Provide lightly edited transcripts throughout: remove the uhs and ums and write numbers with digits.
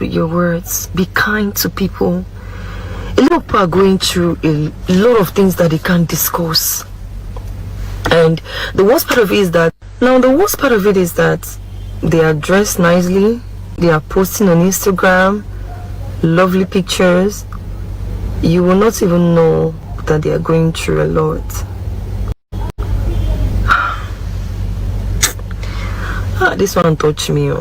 with your words. Be kind to people. A lot of people are going through a lot of things that they can't discuss. And the worst part of it is that they are dressed nicely, they are posting on Instagram, lovely pictures. You will not even know that they are going through a lot. This one touched me.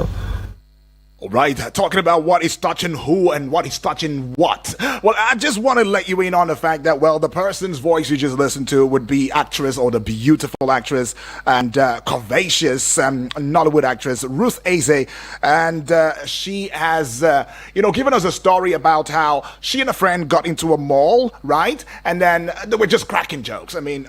All right, talking about what is touching who and what is touching what. Well, I just want to let you in on the fact that, well, the person's voice you just listened to would be actress, or the beautiful actress and curvaceous Nollywood actress Ruth Eze. And she has, given us a story about how she and a friend got into a mall, right? And then they were just cracking jokes. I mean,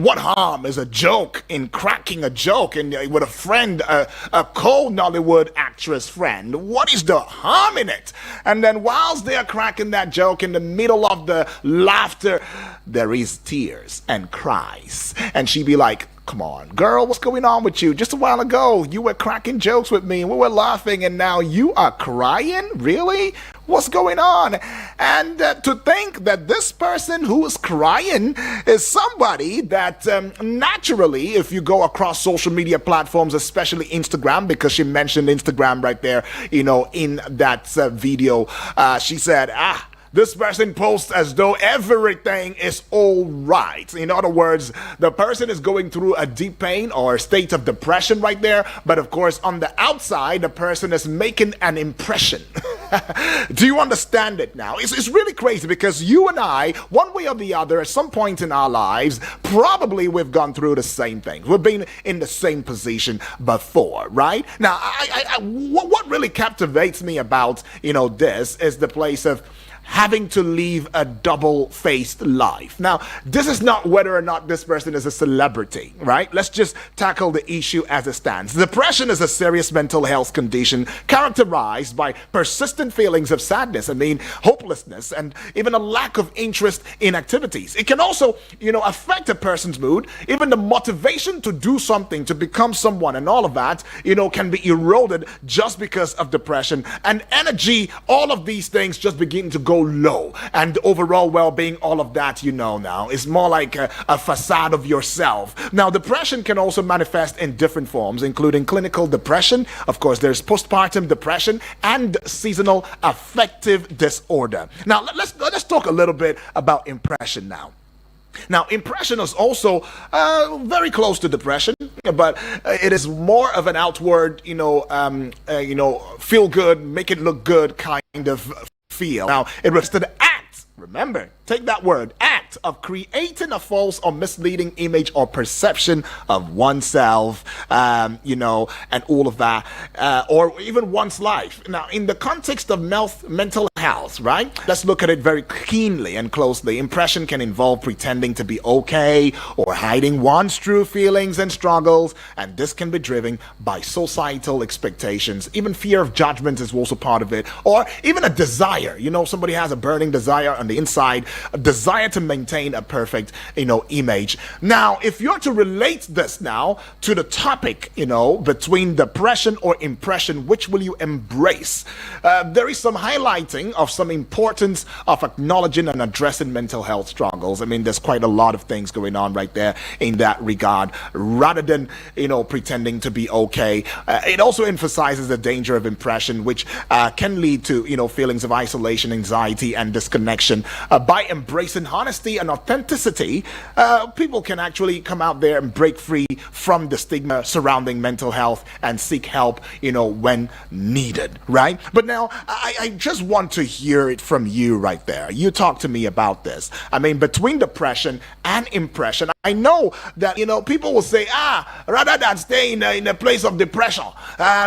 what harm is a joke in cracking a joke and with a friend, a co-Nollywood actress friend? What is the harm in it? And then whilst they are cracking that joke, in the middle of the laughter, there is tears and cries. And she be like, come on, girl, what's going on with you? Just a while ago, you were cracking jokes with me and we were laughing, and now you are crying? Really? What's going on? And to think that this person who is crying is somebody that naturally, if you go across social media platforms, especially Instagram, because she mentioned Instagram right there, in that video, she said, this person posts as though everything is all right. In other words, the person is going through a deep pain or a state of depression right there. But of course, on the outside, the person is making an impression. Do you understand it now? It's really crazy, because you and I, one way or the other, at some point in our lives, probably we've gone through the same thing. We've been in the same position before, right? Now, what really captivates me about, this is the place of having to live a double-faced life. Now, this is not whether or not this person is a celebrity, right? Let's just tackle the issue as it stands. Depression is a serious mental health condition characterized by persistent feelings of sadness, hopelessness, and even a lack of interest in activities. It can also, affect a person's mood. Even the motivation to do something, to become someone, and all of that, can be eroded just because of depression. And energy, all of these things just begin to go low, and overall well-being, all of that, now is more like a facade of yourself. Now, depression can also manifest in different forms, including clinical depression. Of course, there's postpartum depression and seasonal affective disorder. Now, let's talk a little bit about impression now. Now, impression is also very close to depression, but it is more of an outward, feel good, make it look good kind of feel. Now, it refers to the act, remember, take that word, act of creating a false or misleading image or perception of oneself, and all of that, or even one's life. Now, in the context of mental health, right? Let's look at it very keenly and closely. Impression can involve pretending to be okay or hiding one's true feelings and struggles, and this can be driven by societal expectations. Even fear of judgment is also part of it, or even a desire. Somebody has a burning desire on the inside, a desire to maintain a perfect, image. Now, if you're to relate this now to the topic, between depression or impression, which will you embrace? There is some highlighting of some importance of acknowledging and addressing mental health struggles. There's quite a lot of things going on right there in that regard, rather than, pretending to be okay. It also emphasizes the danger of impression, which can lead to, feelings of isolation, anxiety, and disconnection. By embracing honesty and authenticity, people can actually come out there and break free from the stigma surrounding mental health and seek help, when needed, right? But now, I just want to hear it from you right there. You talk to me about this. Between depression and impression, I know that, people will say, rather than stay in a place of depression,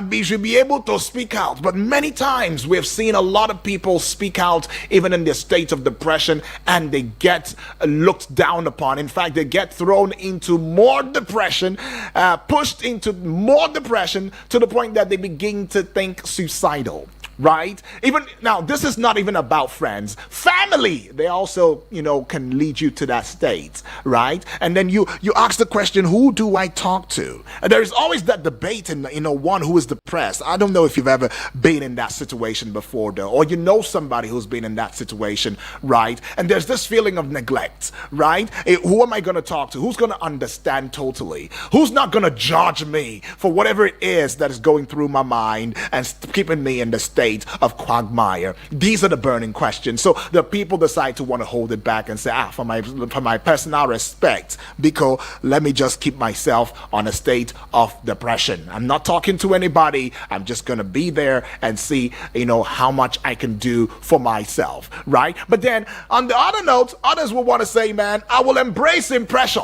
we should be able to speak out. But many times we've seen a lot of people speak out even in their state of depression, and they get looked down upon. In fact, they get thrown into more depression, pushed into more depression, to the point that they begin to think suicidal. right? Even now, this is not even about friends. Family, they also, can lead you to that state, right? And then you ask the question, who do I talk to? And there is always that debate in, one who is depressed. I don't know if you've ever been in that situation before, though, or you know somebody who's been in that situation, right? And there's this feeling of neglect, right? Who am I going to talk to? Who's going to understand totally? Who's not going to judge me for whatever it is that is going through my mind and keeping me in the state of quagmire? These are the burning questions. So the people decide to want to hold it back and say, for my personal respect, because let me just keep myself on a state of depression. I'm not talking to anybody. I'm just going to be there and see, how much I can do for myself, right? But then on the other note, others will want to say, man, I will embrace impression.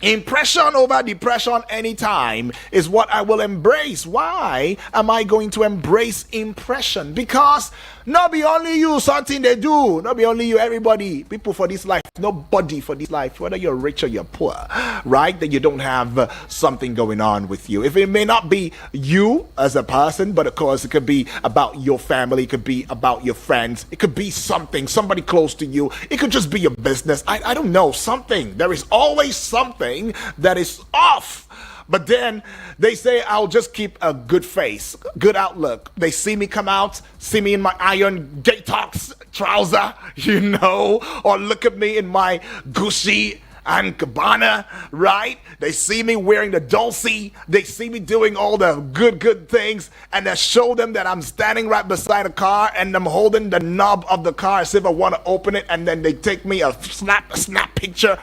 Impression over depression anytime is what I will embrace. Why am I going to embrace impression? Because not be only you, something they do. Not be only you, everybody. People for this life. Nobody for this life. Whether you're rich or you're poor, right? That you don't have something going on with you. If it may not be you as a person, but of course it could be about your family. It could be about your friends. It could be somebody close to you. It could just be your business. I don't know. Something. There is always something that is off. But then they say, I'll just keep a good face, good outlook. They see me come out, see me in my iron Gatox trouser, or look at me in my Gucci and Gabbana, right? They see me wearing the Dolce. They see me doing all the good things, and I show them that I'm standing right beside a car and I'm holding the knob of the car as if I want to open it, and then they take me a snap picture.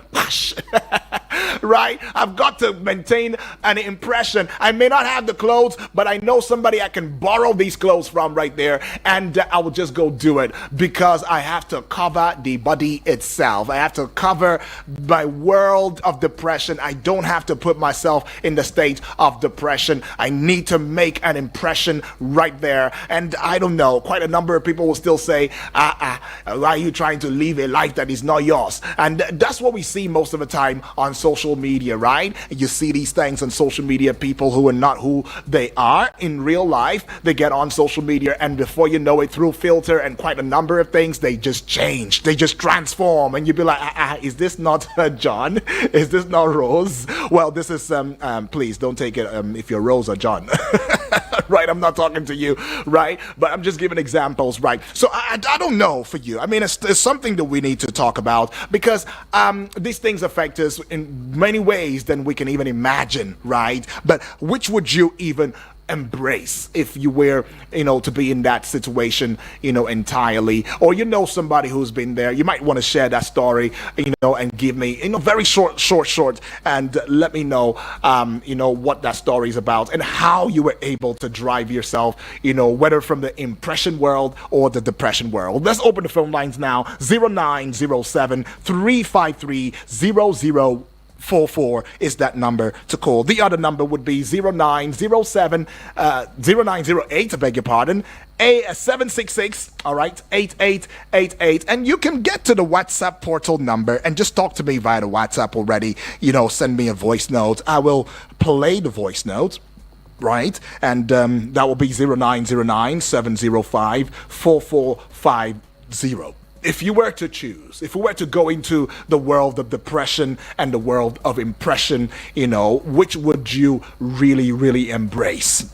Right? I've got to maintain an impression. I may not have the clothes, but I know somebody I can borrow these clothes from right there, and I will just go do it because I have to cover the body itself. I have to cover my world of depression. I don't have to put myself in the state of depression. I need to make an impression right there. And I don't know, quite a number of people will still say, why are you trying to live a life that is not yours? And that's what we see most of the time on social media, right? You see these things on social media, people who are not who they are in real life. They get on social media, and before you know it, through filter and quite a number of things, they just change. They just transform, and you'd be like, is this not John? Is this not Rose? Well, this is please don't take it if you're Rose or John. Right? I'm not talking to you, right? But I'm just giving examples, right? So I don't know for you. I mean, it's something that we need to talk about because these things affect us in many ways than we can even imagine, right? But which would you even embrace if you were, to be in that situation, entirely, or somebody who's been there? You might want to share that story, and give me, very short, and let me know, what that story is about and how you were able to drive yourself, whether from the impression world or the depression world. Let's open the phone lines now. 0907 353 0044 is that number to call. The other number would be 0908, I beg your pardon, 766, all right, 8888. And you can get to the WhatsApp portal number and just talk to me via the WhatsApp already. Send me a voice note. I will play the voice note. Right, and that will be 0909 705 4450. If you were to choose, if we were to go into the world of depression and the world of impression, which would you really, really embrace?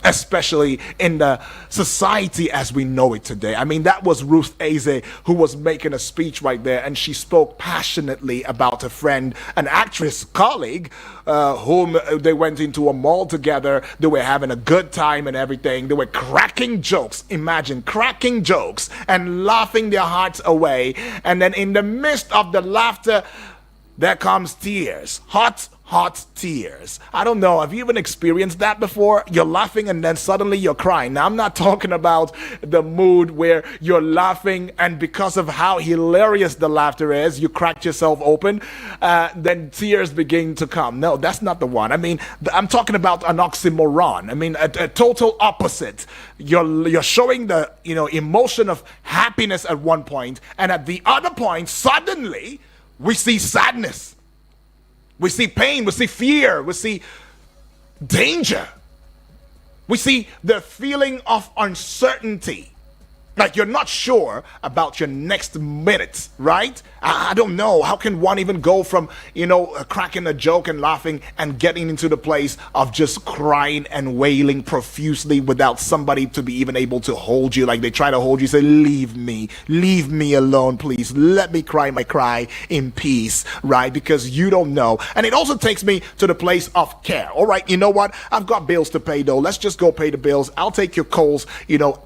Especially in the society as we know it today. I mean, that was Ruth Eze who was making a speech right there, and she spoke passionately about a friend, an actress colleague, whom they went into a mall together. They were having a good time and everything. They were cracking jokes. Imagine cracking jokes and laughing their hearts away. And then in the midst of the laughter, there comes tears. Hot tears. I don't know. Have you even experienced that before? You're laughing and then suddenly you're crying. Now, I'm not talking about the mood where you're laughing and because of how hilarious the laughter is, you crack yourself open, then tears begin to come. No, that's not the one. I mean, I'm talking about an oxymoron. I mean, a total opposite. You're showing the, emotion of happiness at one point, and at the other point, suddenly, we see sadness. We see pain, we see fear, we see danger. We see the feeling of uncertainty. Like you're not sure about your next minute, right? I don't know. How can one even go from, cracking a joke and laughing and getting into the place of just crying and wailing profusely without somebody to be even able to hold you? Like they try to hold you, say, leave me alone, please. Let me cry my cry in peace, right? Because you don't know. And it also takes me to the place of care. All right, you know what? I've got bills to pay though. Let's just go pay the bills. I'll take your calls,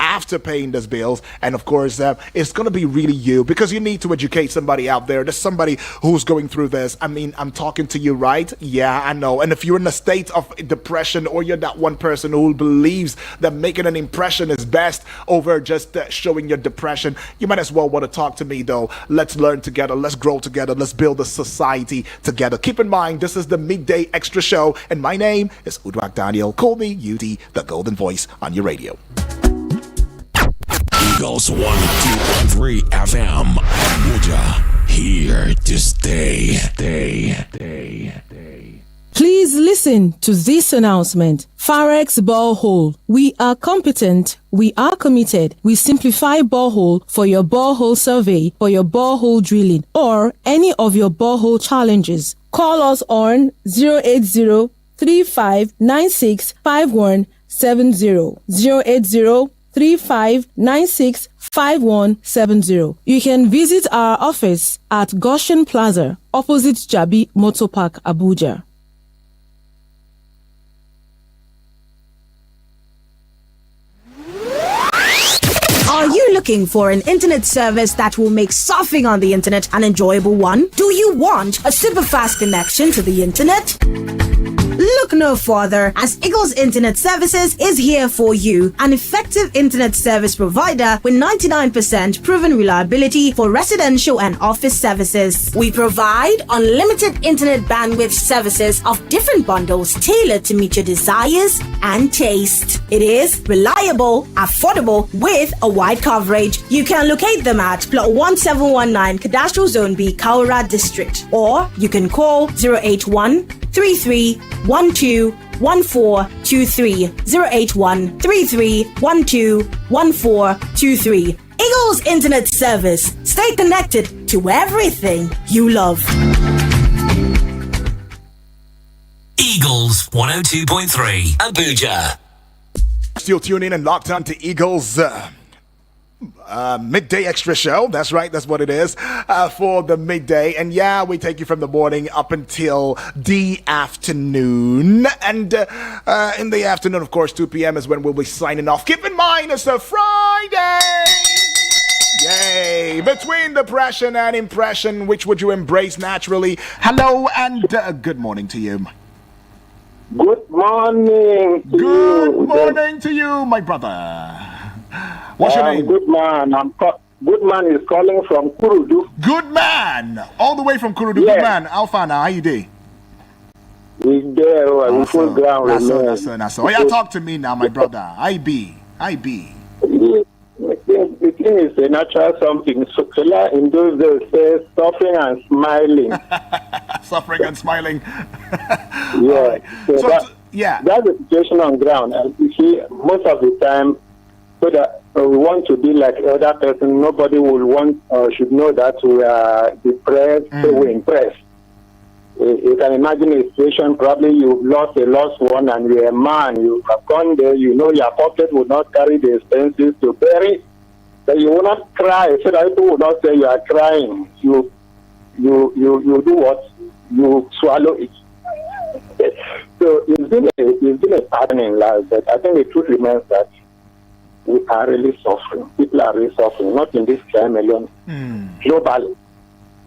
after paying those bills. And of course, it's going to be really you, because you need to educate somebody out there. There's somebody who's going through this. I mean, I'm talking to you, right? Yeah, I know. And if you're in a state of depression, or you're that one person who believes that making an impression is best over just showing your depression, you might as well want to talk to me though. Let's learn together. Let's grow together. Let's build a society together. Keep in mind, this is the Midday Extra Show, and my name is Uduak Daniel. Call me UD, the golden voice on your radio. Eagles 102.3 FM, Abuja, here to stay. Please listen to this announcement. Farex Borehole. We are competent. We are committed. We simplify borehole for your borehole survey, for your borehole drilling, or any of your borehole challenges. Call us on 080 3596 5170. 080 3596 5170. You can visit our office at Goshen Plaza, opposite Jabi Motor Park, Abuja. Are you looking for an internet service that will make surfing on the internet an enjoyable one? Do you want a super fast connection to the internet? Look no further, as Eagles Internet Services is here for you, an effective internet service provider with 99% proven reliability for residential and office services. We provide unlimited internet bandwidth services of different bundles tailored to meet your desires and taste. It is reliable, affordable, with a wide coverage. You can locate them at Plot 1719 Cadastral Zone B, Kaura District, or you can call 081 33 12 1423 081 33 12 1423. Eagles Internet Service. Stay connected to everything you love. Eagles 102.3 Abuja. Still tune in and locked on to Eagles Midday Extra Show. That's right, that's what it is, for the midday. And yeah, we take you from the morning up until the afternoon. And in the afternoon, of course, 2 p.m. is when we'll be signing off. Keep in mind, it's a Friday! Yay! Between depression and impression, which would you embrace naturally? Hello and good morning to you. Good morning. Good morning to you, my brother. What's your name? Good man. Good man is calling from Kurudu. Good man, all the way from Kurudu. Yes. Good man, Alfana, how you doing? We there. We full ground. That's so. Oh, yeah, talk to me now, my brother. I be. The thing is a natural something. So in those days, says suffering and smiling. Suffering and smiling. Yeah. Right. So yeah. That's the situation on ground. And you see, most of the time, so that we want to be like the other person. Nobody will want or should know that we are depressed, so we're impressed. You can imagine a situation, probably you've lost a lost one and you're a man. You have gone there, you know your pocket will not carry the expenses to bury. So you will not cry, so that people will not say you are crying. You do what? You swallow it. So it's been a pattern in life, but I think the truth remains that we are really suffering. People are really suffering, not in this time alone, globally.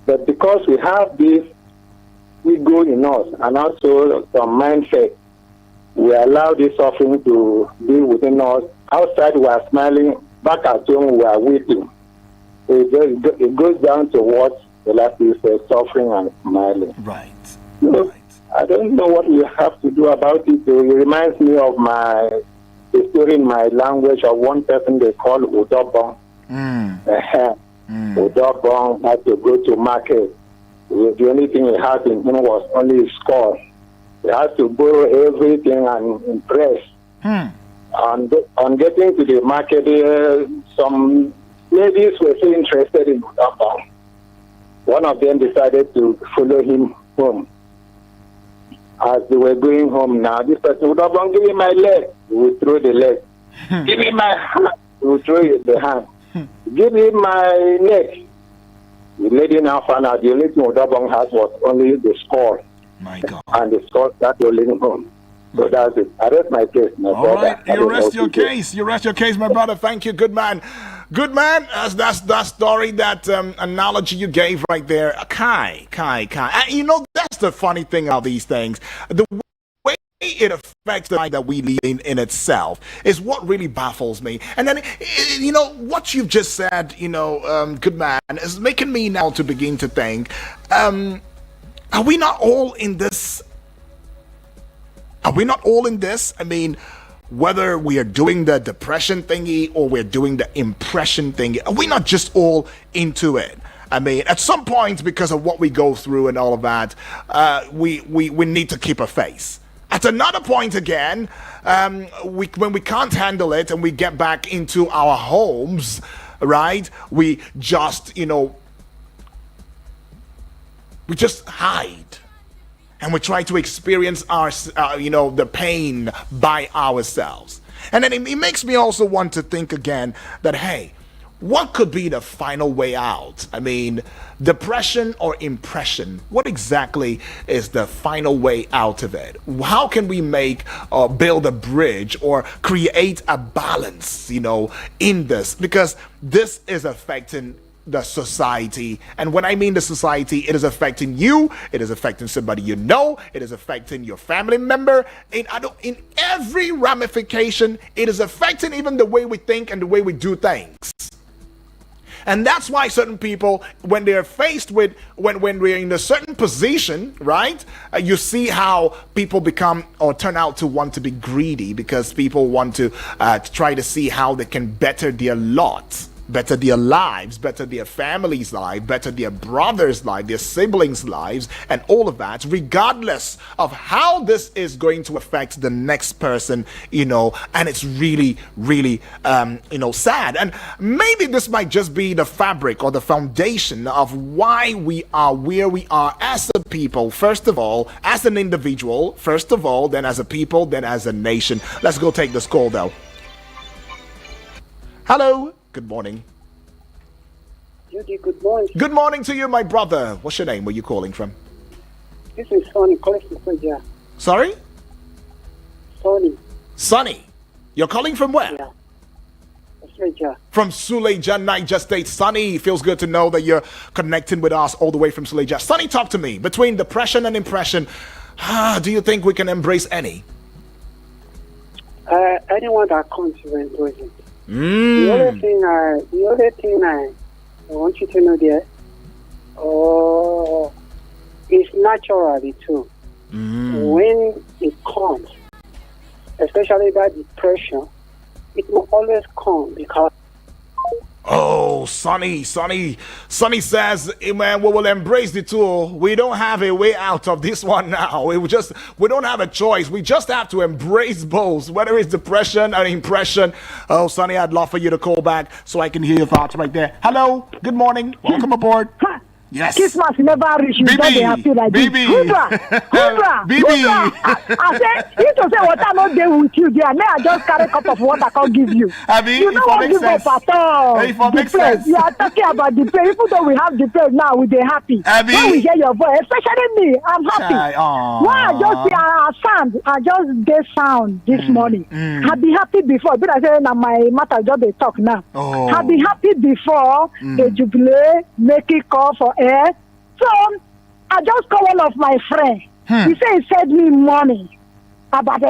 But because we have this ego in us and also some mindset, we allow this suffering to be within us. Outside we are smiling, back at home we are weeping. It goes down to what the last is suffering and smiling. Right. So, I don't know what we have to do about it. It reminds me of the story in my language of one person they call Udobong. Udobong had to go to market. The only thing he had in him was only his score. He had to borrow everything and impress. On getting to the market, some ladies were so interested in Udabong. One of them decided to follow him home. As they were going home now, this person would have give me my leg. He would throw the leg. Give me my hand. He would throw the hand. Give me my neck. The lady now found out the only thing Udabong has was only the skull. My God. And the skull started rolling home. So that's it. I rest my case, my All brother. right, you rest your case. You rest your case, my brother. Thank you, good man. Good man. That's that story, that analogy you gave right there. Kai. And that's the funny thing about these things. The way it affects the life that we live in itself is what really baffles me. And then, what you've just said, good man, is making me now to begin to think, are we not all in this? Are we not all in this? I mean, whether we are doing the depression thingy or we're doing the impression thingy, are we not just all into it? I mean, at some point, because of what we go through and all of that, we need to keep a face. At another point again, when we can't handle it and we get back into our homes, right? We just, we just hide. And we try to experience the pain by ourselves. And then it makes me also want to think again that, hey, what could be the final way out? I mean, depression or impression? What exactly is the final way out of it? How can we make or build a bridge or create a balance, in this? Because this is affecting the society. And when I mean the society, it is affecting you, it is affecting somebody you know, it is affecting your family member, in every ramification. It is affecting even the way we think and the way we do things. And that's why certain people, when they're faced with, when we're in a certain position, right, you see how people become or turn out to want to be greedy, because people want to try to see how they can better their lot, better their lives, better their family's life, better their brother's life, their siblings' lives, and all of that, regardless of how this is going to affect the next person, and it's really, really, sad. And maybe this might just be the fabric or the foundation of why we are where we are as a people, first of all, as an individual, first of all, then as a people, then as a nation. Let's go take this call, though. Hello. Good morning. Judy, good morning. Good morning to you, my brother. What's your name? Where are you calling from? This is Sonny calling from Suleja. Sorry? Sonny. Sonny. You're calling from where? Yeah. Suleja. From Suleja, Niger State. Sonny, feels good to know that you're connecting with us all the way from Suleja. Sonny, talk to me. Between depression and impression, do you think we can embrace any? Anyone that comes to embrace it. The other thing I want you to know there, it's naturally too. When it comes, especially that depression, it will always come because. Oh, Sonny says, man, we will embrace the tool. We don't have a way out of this one now. We don't have a choice. We just have to embrace both, whether it's depression or impression. Oh, Sonny, I'd love for you to call back so I can hear your thoughts right there. Hello, good morning, welcome aboard. Yes. Christmas never reach you. Don't be happy like this. Hudra. I said, you to say water not there with you there. May I just carry a cup of water I can't give you. You don't want to give up at all. The place. You are talking about the place. Even though we have the place now, we are happy. When we hear your voice, especially me, I'm happy. Why I just see our sound, I just get sound this morning. I be happy before, but I say now my matter just they talk now. I be happy before the jubilee, make it call for air. So I just call one of my friends. He said he sent me money about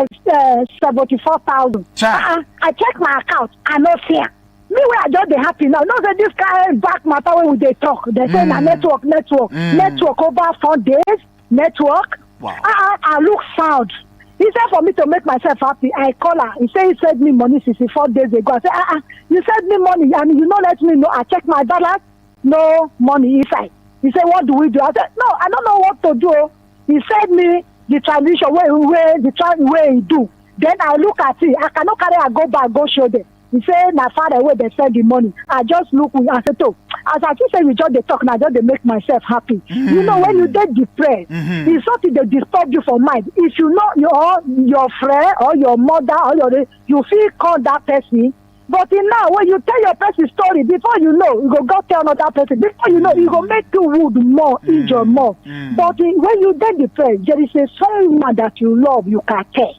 74,000. I check my account. I no see it. Me where I just be happy now. No say this guy back matter when they talk. They say na network over 4 days. Network. Wow. I look sound. He said for me to make myself happy, I call her. He said he sent me money 64 days ago. I said, you sent me money and you not let me know. I check my balance. No money inside. He said, what do we do? I said, no, I don't know what to do. He said me the transition where he do. Then I look at it. I cannot carry her go back, go show them. He say, my father, where they send the money. I just look, I said, oh, as I just say, you just they talk now, just they make myself happy. You know, when you get depressed, it's something that disturb you from mind. If you know your friend or your mother or you feel call that person. But now, when you tell your person story, before you know, you go tell another person. Before you know, it will make you wound more, injure more. But when you get depressed, there is a someone that you love, you can care.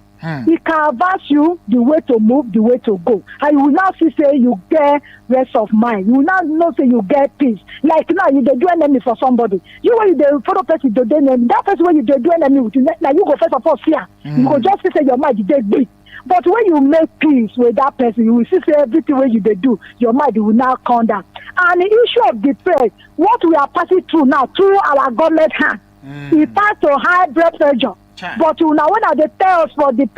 He can advise you the way to move, the way to go. And you will now see, say, you get rest of mind. You will now know, say, you get peace. Like now, you do enemy for somebody. You when you follow person, you do enemy. That person when you do enemy with you, now you go first of all fear. You go just say your mind, you big. But when you make peace with that person, you will see, say, everything when you do, your mind will now calm down. And the issue of depression, what we are passing through now, through our government hand, it has to high blood pressure. But now when they tell us for the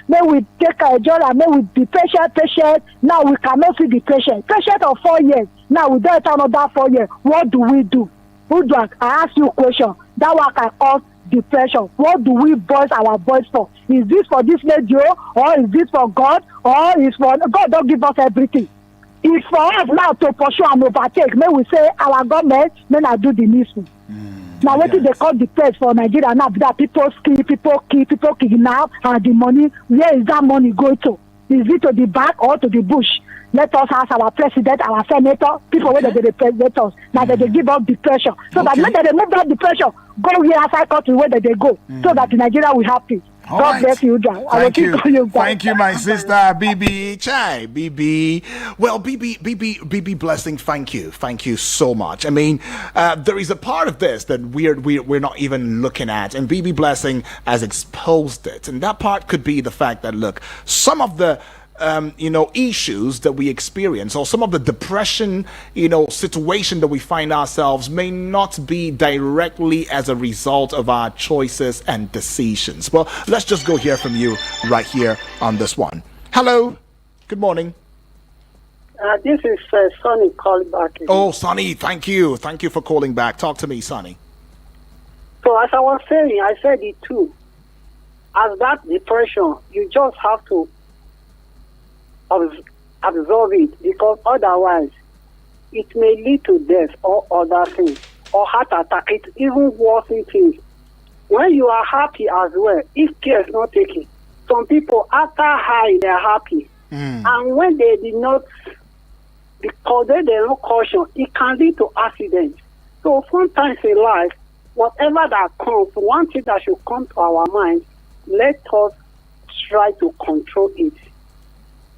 may we take a job and may we be patient. Now we cannot see the patient of 4 years. Now we don't have another 4 years. What do we do? I ask you a question. That one can cause depression. What do we voice our voice for? Is this for this radio, or is this for God, or is for God? Don't give us everything. It's for us now to pursue and overtake. May we say our government may not do the needful. Now, what did they call the press for Nigeria now? That people kidnap, and the money, where is that money going to? Is it to the back or to the bush? Let us ask our president, our senator, people where they represent us. Now that they give up depression. So that when they remove that depression, go here outside country where they go. So that Nigeria will have peace. God bless you, John. Thank you. Thank you, my sister, BB Chai. BB. Well, BB Blessing, thank you. Thank you so much. I mean, there is a part of this that we're not even looking at, and BB Blessing has exposed it. And that part could be the fact that, look, some of the issues that we experience, or some of the depression, situation that we find ourselves, may not be directly as a result of our choices and decisions. Well, let's just go hear from you right here on this one. Hello. Good morning. This is Sonny calling back. Oh, Sonny, thank you. Thank you for calling back. Talk to me, Sonny. So as I was saying, I said it too. As that depression, you just have to absorb it, because otherwise it may lead to death or other things, or heart attack. It even worse things. When you are happy as well, if care is not taken, some people after high they are happy, and when they did not, because they are not caution, it can lead to accidents. So sometimes in life, whatever that comes, one thing that should come to our mind, let us try to control it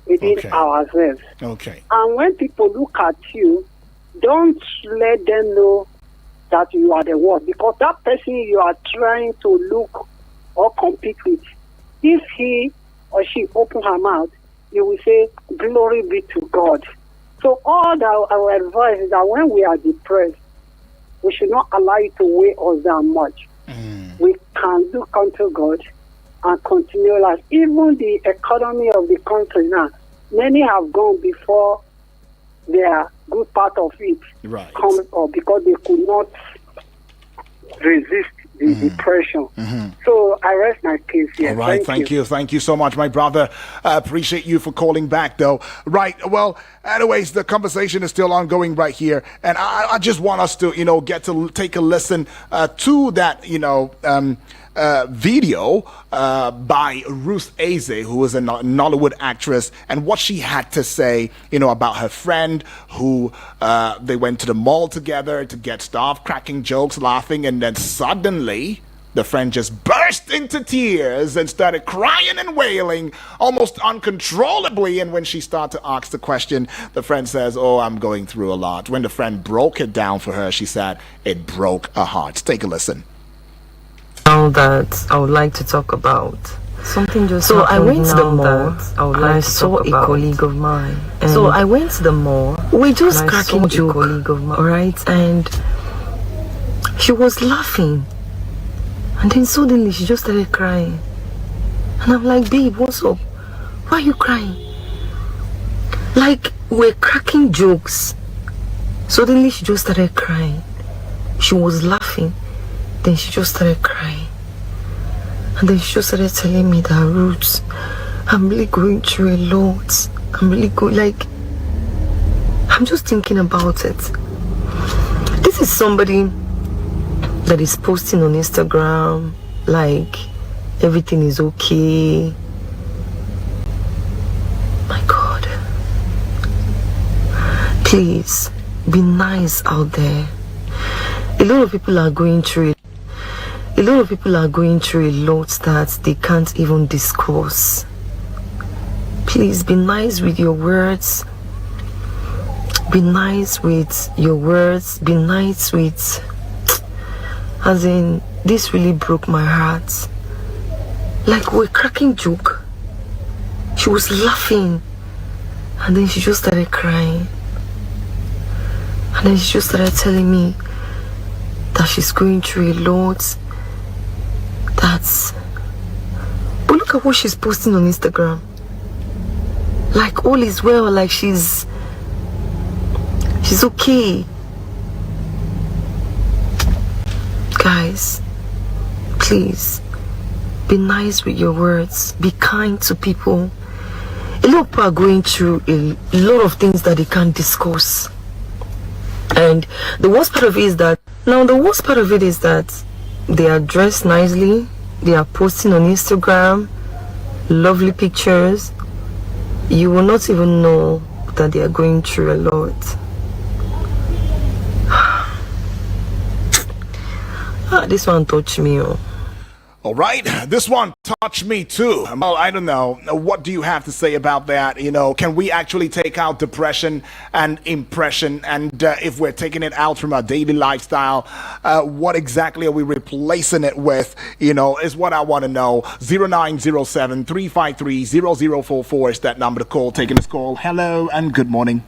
within ourselves. Okay. And when people look at you, don't let them know that you are the worst, because that person you are trying to look or compete with, if he or she open her mouth, you will say, glory be to God. So all our advice is that when we are depressed, we should not allow it to weigh us down much. We can look unto God and continue life. Even the economy of the country now, many have gone before their good part of it comes up, because they could not resist the depression. So I rest my case here. All right, thank you. Thank you so much, my brother. Appreciate you for calling back, though. Right, well, anyways, the conversation is still ongoing right here, and I just want us to, get to take a listen to that, video by Ruth Eze, who is a Nollywood actress, and what she had to say, about her friend who they went to the mall together to get stuff, cracking jokes, laughing, and then suddenly the friend just burst into tears and started crying and wailing almost uncontrollably. And when she started to ask the question, the friend says, "Oh, I'm going through a lot." When the friend broke it down for her, she said it broke her heart. Take a listen. Now that I would like to talk about something just so I went to the mall. I saw a colleague of mine. So I went to the mall. We just cracking joke, colleague of mine, right? And she was laughing, and then suddenly she just started crying. And I'm like, "Babe, what's up? Why are you crying?" Like, we're cracking jokes. Suddenly she just started crying. She was laughing. Then she just started crying. And then she just started telling me that, Roots, I'm really going through a lot. I'm really I'm just thinking about it. This is somebody that is posting on Instagram like everything is okay. My God. Please, be nice out there. A lot of people are going through it. A lot of people are going through a lot that they can't even discuss. Please be nice with your words. Be nice with your words. Be nice with... As in, this really broke my heart. Like, we're cracking joke. She was laughing. And then she just started crying. And then she just started telling me that she's going through a lot. But look at what she's posting on Instagram. Like, all is well, like she's okay. Guys, please, be nice with your words. Be kind to people. A lot of people are going through a lot of things that they can't discuss. And the worst part of it is that they are dressed nicely. They are posting on Instagram lovely pictures. You will not even know that they are going through a lot. This one touched me. All right, this one touched me too. Well, I don't know. What do you have to say about that? Can we actually take out depression and impression? And if we're taking it out from our daily lifestyle, what exactly are we replacing it with? Is what I want to know. 0907-353-0044 is that number to call. Taking this call. Hello and good morning.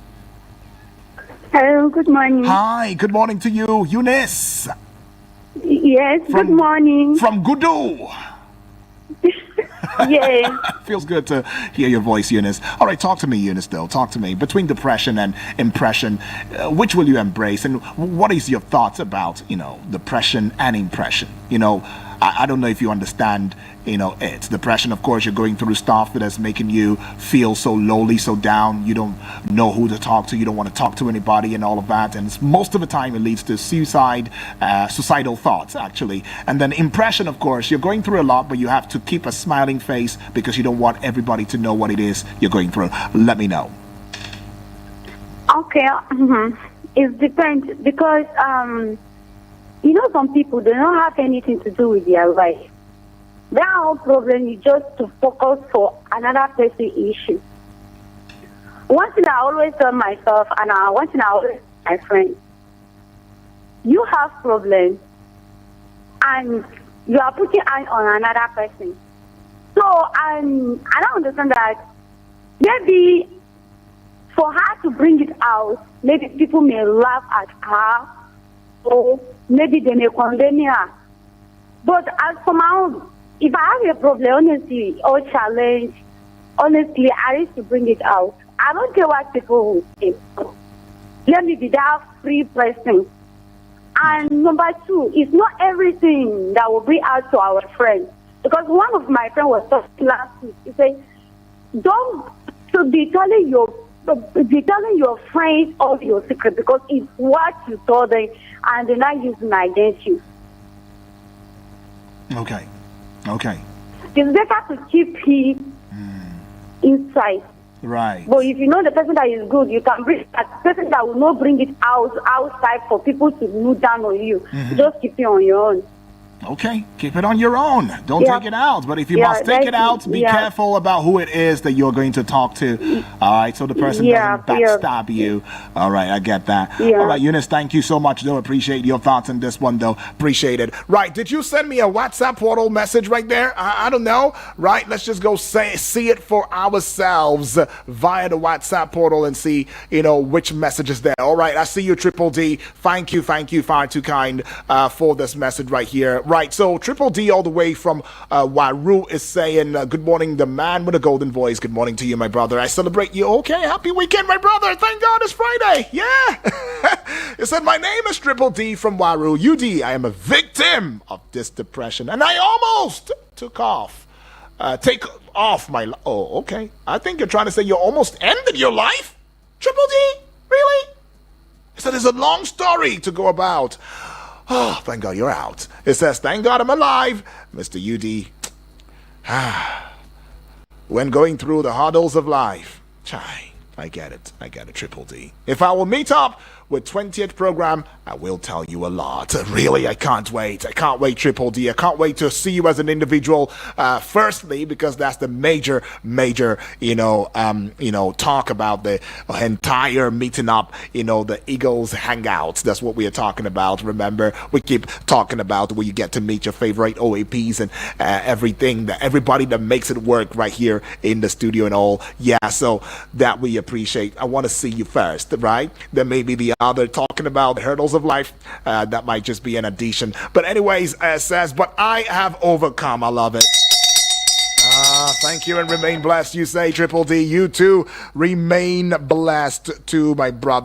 Hello, good morning. Hi, good morning to you, Eunice. Yes, good morning. From Gudu. Yeah. Feels good to hear your voice, Eunice. All right, talk to me, Eunice, though. Talk to me. Between depression and impression, which will you embrace? And what is your thoughts about, depression and impression? I don't know if you understand, it's depression. Of course, you're going through stuff that is making you feel so lonely, so down. You don't know who to talk to. You don't want to talk to anybody and all of that. And most of the time, it leads to suicidal thoughts, actually. And then impression, of course, you're going through a lot, but you have to keep a smiling face because you don't want everybody to know what it is you're going through. Let me know. Okay. It depends because, some people, they don't have anything to do with their life. Their whole problem is just to focus for another person's issue. One thing I always tell myself, and one thing I always tell my friends, you have problems, and you are putting eyes on another person. So, I don't understand that maybe for her to bring it out, maybe people may laugh at her, or maybe they may condemn her. But as for my own, if I have a problem, honestly, or challenge, honestly, I need to bring it out. I don't care what people will say. Let me be that free person. And number two, it's not everything that will bring out to our friends. Because one of my friends was talking last week. He said, don't be telling your friends all your secret because it's what you told them and they're not using it against you. Okay. It's better to keep it inside. Right. But if you know the person that is good, you can bring that person that will not bring it outside for people to look down on you. Just keep it on your own. Okay, keep it on your own. Don't take it out. But if you must take it out, be careful about who it is that you're going to talk to. All right, so the person doesn't backstab you. All right, I get that. All right, Eunice, thank you so much, though. Appreciate your thoughts on this one, though. Appreciate it. Right, did you send me a WhatsApp portal message right there? I don't know. Right, let's just go see it for ourselves via the WhatsApp portal and see, which message is there. All right, I see you, Triple D. Thank you, far too kind for this message right here. Right, so Triple D all the way from Waru is saying, good morning, the man with a golden voice. Good morning to you, my brother. I celebrate you. Okay, happy weekend, my brother. Thank God it's Friday. Yeah. It said, my name is Triple D from Waru. UD, I am a victim of this depression, and I almost take off my life. Oh, okay. I think you're trying to say you almost ended your life? Triple D? Really? It said, it's a long story to go about. Oh, thank God you're out. It says, thank God I'm alive, Mr. UD. When going through the hurdles of life. Chai, I get it, Triple D. If I will meet up with 20th program, I will tell you a lot. Really, I can't wait, Triple D. I can't wait to see you as an individual. Firstly, because that's the major, talk about the entire meeting up, the Eagles Hangouts. That's what we are talking about. Remember, we keep talking about where you get to meet your favorite OAPs and everything, everybody that makes it work right here in the studio and all. Yeah, so that we appreciate. I want to see you first, right? Then maybe the other talking about the hurdles of life, that might just be an addition. But anyways, says, but I have overcome. I love it. Thank you and remain blessed. You say, Triple D. You too remain blessed too, my brother.